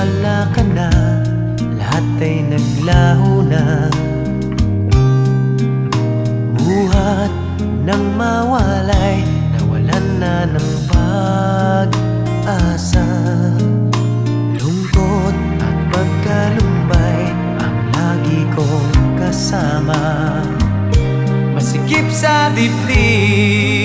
wala ka na, lahat ay naglaho na. Buhat ng mawalay, nawalan na ng pag-asa. Lungkot at pagkalumbay ang lagi kong kasama. Masikip sa dibdib